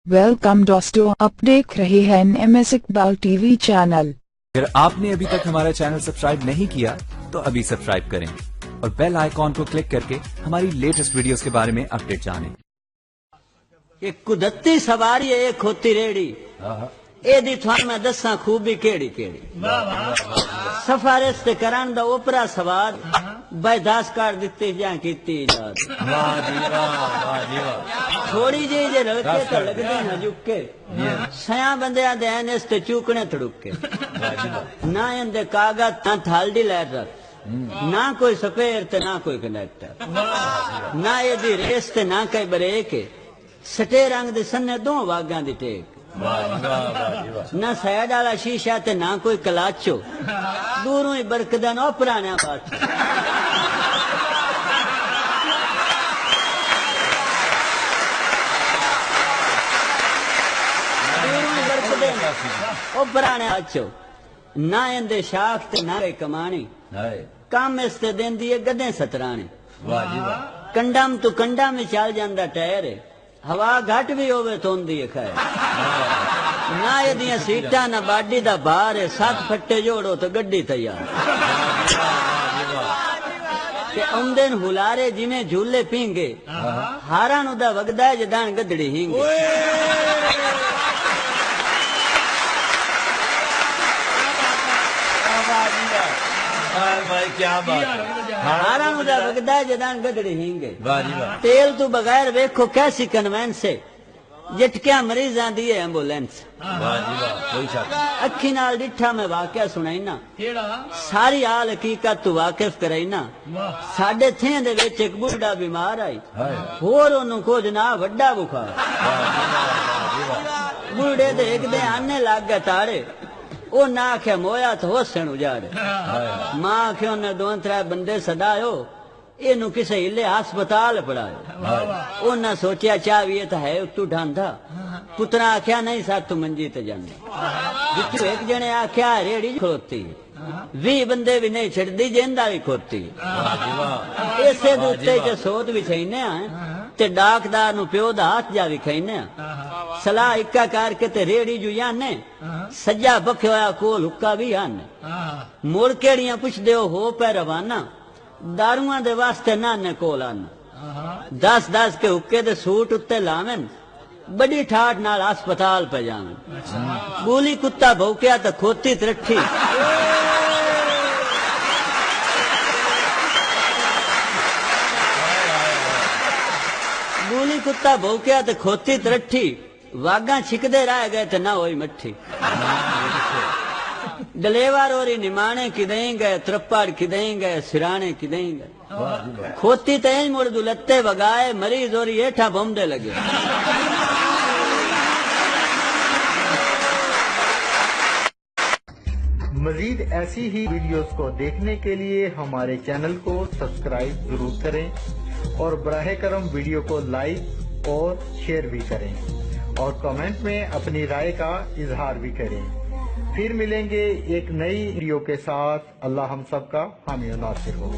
Welcome दोस्तों, आप देख रहे हैं एमएस इकबाल टीवी चैनल। अगर आपने अभी तक हमारा चैनल सब्सक्राइब नहीं किया तो अभी सब्सक्राइब करें और बेल आइकॉन को क्लिक करके हमारी लेटेस्ट वीडियोस के बारे में अपडेट जानें। एक कुदरती सवारी है, एक खोती रेड़ी एदी थान में दसा खूबी केड़ी केड़ी सफारिश ते करान दा ओपरा सवार बर्दाश्त कर दिते जा कीती इजाद थोड़ी जी जे रलके ते लगदे न जुके सया बंदियां दे ऐन इस ते चूकने तड़ुके ना इंदे कागज ना थालडी लेटर ना कोई सपेर ते ना कोई कंडक्टर ना एदी रेस ते ना कोई ब्रेक सटे रंग दे सन्ने दो वागां दी टेक ना सैड वाला शीशा ते ना कोई कलाचो दूरों ही बरकदा ना पुराना बात ओ पुराने अच्छो ना इंदे शाख ते ना कोई कमानी काम इसते देंदी है गदे सतराने कंडम तू कंडा में चल जांदा टैर हवा घट भी होवे तो होंदी है खैर ना यदियां सीटा ना बाडी दा बाहर है सात फट्टे जोड़ो तो गड्डी तैयार ते औंदे न हुलारे जिवें झूले पींगे हारा नु दा वगदा है जदान गदड़ी हिंगे क्या बात है हारा नु दा वगदा है जदान गदड़ी हिंगे तेल तू बगैर वेखो कैसी कन्वेंस है जटकिया मरीज आंदी है एम्बुलेंस अखी नाल डिठा में वाकया सुनाईना सारी हाल हकीकत तू वाकिफ कराईना साडे थे दे विच एक बुढ़ा बीमार आई होर ओनू कुछ ना वड्डा बुखार बुढ़े दे एक दे आने लग गए ताड़े ओ ना आख्या मोया तो होसन उजाड़े मां आख्या उन्हें दो त्रै बंदे सदायो इनू किसे हिले अस्पताल पढ़ायो उन्हें सोचा चावी तो है तू ढांधा पुत्रा आख्या नहीं साथ तू मंजी ते जाने जितू एक जने आख्या रेड़ी खड़ोती 20 बंदे भी नहीं छड़दी जिंदा भी खोती इसे दूते च सोत भी छैने ते डाकदार नु प्यो दा हाथ जा भी खैने सलाह इक्का करके ते रेड़ी जू जाने सज्जा बखे होया कोल हुक्का भी आने मुड़ केड़ियां पुछदे हो पे रवाना दारुआं दे वास्ते नाने कोल आने 10-10 के हुक्के दे सूट उत्ते लावेन बड़ी ठाठ नाल अस्पताल पे जावेन गोली कुत्ता भौंकिया तो खोती तरठी गोली कुत्ता भौंकिया तो खोती तरठी वागा छिकदे रह गए तो ना होई मट्ठी डलेवर और निमाणे किदें गए त्रप्पड़ किदें गए सिराने किदें गए खोती तेज मुड़ दुलत्ते वगाए मरीज और हेठा बमदे लगे मजीद ऐसी ही वीडियोस को देखने के लिए हमारे चैनल को सब्सक्राइब जरूर करें और बराह करम वीडियो को लाइक और शेयर भी करें और कमेंट में अपनी राय का इजहार भी करें। फिर मिलेंगे एक नई वीडियो के साथ। अल्लाह हम सब का हामी और नासिर हो।